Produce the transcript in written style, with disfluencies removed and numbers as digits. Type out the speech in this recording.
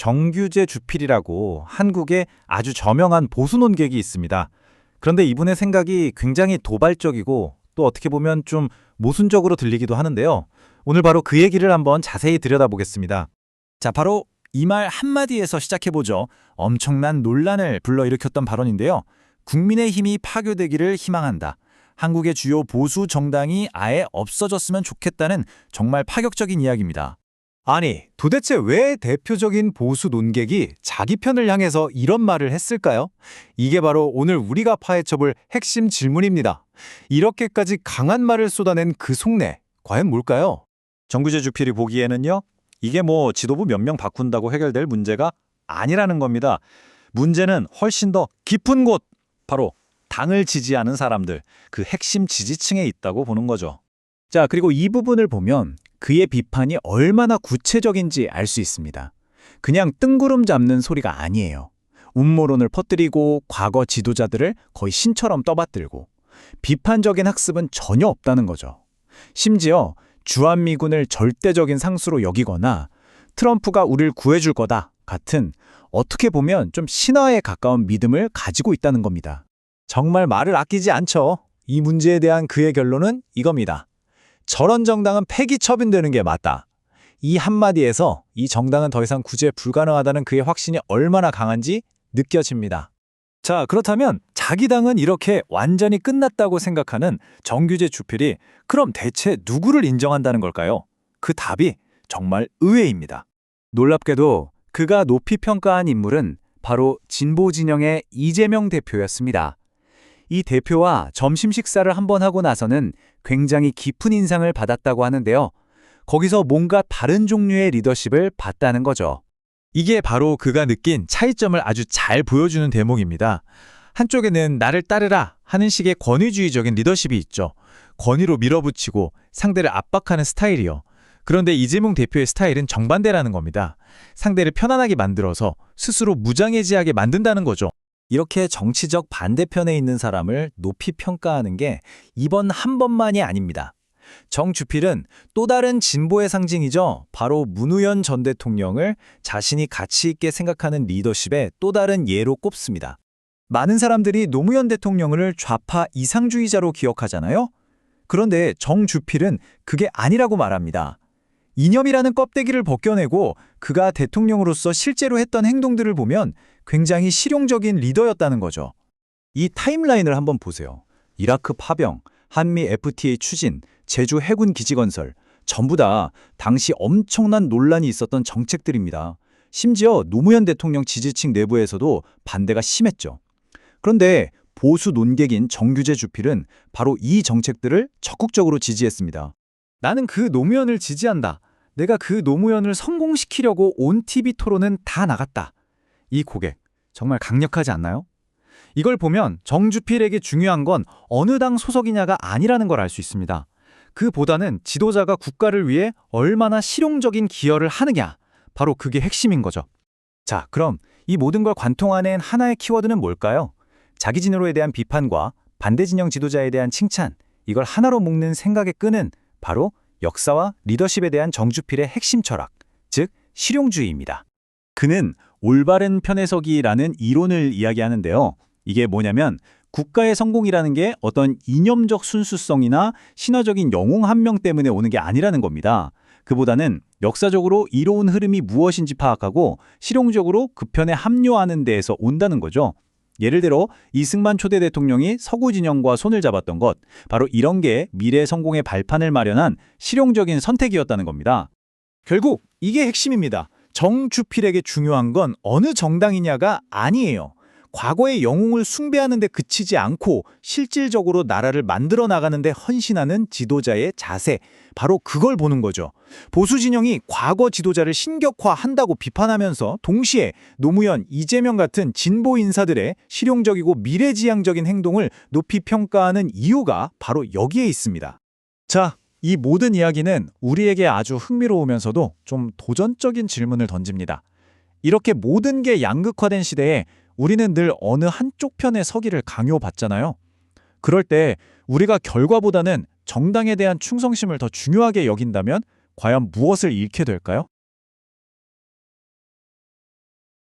정규제 주필이라고 한국에 아주 저명한 보수 논객이 있습니다. 그런데 이분의 생각이 굉장히 도발적이고 또 어떻게 보면 좀 모순적으로 들리기도 하는데요. 오늘 바로 그 얘기를 한번 자세히 들여다보겠습니다. 자, 바로 이 말 한마디에서 시작해보죠. 엄청난 논란을 불러일으켰던 발언인데요. 국민의힘이 파괴되기를 희망한다. 한국의 주요 보수 정당이 아예 없어졌으면 좋겠다는 정말 파격적인 이야기입니다. 아니, 도대체 왜 대표적인 보수 논객이 자기 편을 향해서 이런 말을 했을까요? 이게 바로 오늘 우리가 파헤쳐볼 핵심 질문입니다. 이렇게까지 강한 말을 쏟아낸 그 속내, 과연 뭘까요? 정규제 주필이 보기에는요. 이게 지도부 몇 명 바꾼다고 해결될 문제가 아니라는 겁니다. 문제는 훨씬 더 깊은 곳, 바로 당을 지지하는 사람들, 그 핵심 지지층에 있다고 보는 거죠. 자, 그리고 이 부분을 보면 그의 비판이 얼마나 구체적인지 알 수 있습니다. 그냥 뜬구름 잡는 소리가 아니에요. 음모론을 퍼뜨리고 과거 지도자들을 거의 신처럼 떠받들고 비판적인 학습은 전혀 없다는 거죠. 심지어 주한미군을 절대적인 상수로 여기거나 트럼프가 우리를 구해줄 거다 같은 어떻게 보면 좀 신화에 가까운 믿음을 가지고 있다는 겁니다. 정말 말을 아끼지 않죠. 이 문제에 대한 그의 결론은 이겁니다. 저런 정당은 폐기 처분되는 게 맞다. 이 한마디에서 이 정당은 더 이상 구제 불가능하다는 그의 확신이 얼마나 강한지 느껴집니다. 자, 그렇다면 자기 당은 이렇게 완전히 끝났다고 생각하는 정규제 주필이 그럼 대체 누구를 인정한다는 걸까요? 그 답이 정말 의외입니다. 놀랍게도 그가 높이 평가한 인물은 바로 진보 진영의 이재명 대표였습니다. 이 대표와 점심 식사를 한번 하고 나서는 굉장히 깊은 인상을 받았다고 하는데요. 거기서 뭔가 다른 종류의 리더십을 봤다는 거죠. 이게 바로 그가 느낀 차이점을 아주 잘 보여주는 대목입니다. 한쪽에는 나를 따르라 하는 식의 권위주의적인 리더십이 있죠. 권위로 밀어붙이고 상대를 압박하는 스타일이요. 그런데 이재명 대표의 스타일은 정반대라는 겁니다. 상대를 편안하게 만들어서 스스로 무장해제하게 만든다는 거죠. 이렇게 정치적 반대편에 있는 사람을 높이 평가하는 게 이번 한 번만이 아닙니다. 정주필은 또 다른 진보의 상징이죠. 바로 문우연 전 대통령을 자신이 가치 있게 생각하는 리더십의 또 다른 예로 꼽습니다. 많은 사람들이 노무현 대통령을 좌파 이상주의자로 기억하잖아요. 그런데 정주필은 그게 아니라고 말합니다. 이념이라는 껍데기를 벗겨내고 그가 대통령으로서 실제로 했던 행동들을 보면 굉장히 실용적인 리더였다는 거죠. 이 타임라인을 한번 보세요. 이라크 파병, 한미 FTA 추진, 제주 해군 기지 건설, 전부 다 당시 엄청난 논란이 있었던 정책들입니다. 심지어 노무현 대통령 지지층 내부에서도 반대가 심했죠. 그런데 보수 논객인 정규제 주필은 바로 이 정책들을 적극적으로 지지했습니다. 나는 그 노무현을 지지한다. 내가 그 노무현을 성공시키려고 온 TV 토론은 다 나갔다. 이 고백, 정말 강력하지 않나요? 이걸 보면 정주필에게 중요한 건 어느 당 소속이냐가 아니라는 걸 알 수 있습니다. 그보다는 지도자가 국가를 위해 얼마나 실용적인 기여를 하느냐, 바로 그게 핵심인 거죠. 자, 그럼 이 모든 걸 관통하는 하나의 키워드는 뭘까요? 자기 진로에 대한 비판과 반대 진영 지도자에 대한 칭찬, 이걸 하나로 묶는 생각의 끈은 바로 역사와 리더십에 대한 정주필의 핵심 철학, 즉 실용주의입니다. 그는 올바른 편에 서기라는 이론을 이야기하는데요. 이게 뭐냐면 국가의 성공이라는 게 어떤 이념적 순수성이나 신화적인 영웅 한 명 때문에 오는 게 아니라는 겁니다. 그보다는 역사적으로 이로운 흐름이 무엇인지 파악하고 실용적으로 그 편에 합류하는 데에서 온다는 거죠. 예를 들어 이승만 초대 대통령이 서구 진영과 손을 잡았던 것, 바로 이런 게 미래 성공의 발판을 마련한 실용적인 선택이었다는 겁니다. 결국 이게 핵심입니다. 정주필에게 중요한 건 어느 정당이냐가 아니에요. 과거의 영웅을 숭배하는 데 그치지 않고 실질적으로 나라를 만들어 나가는 데 헌신하는 지도자의 자세, 바로 그걸 보는 거죠. 보수 진영이 과거 지도자를 신격화한다고 비판하면서 동시에 노무현, 이재명 같은 진보 인사들의 실용적이고 미래지향적인 행동을 높이 평가하는 이유가 바로 여기에 있습니다. 자, 이 모든 이야기는 우리에게 아주 흥미로우면서도 좀 도전적인 질문을 던집니다. 이렇게 모든 게 양극화된 시대에 우리는 늘 어느 한쪽 편에 서기를 강요받잖아요. 그럴 때 우리가 결과보다는 정당에 대한 충성심을 더 중요하게 여긴다면 과연 무엇을 잃게 될까요?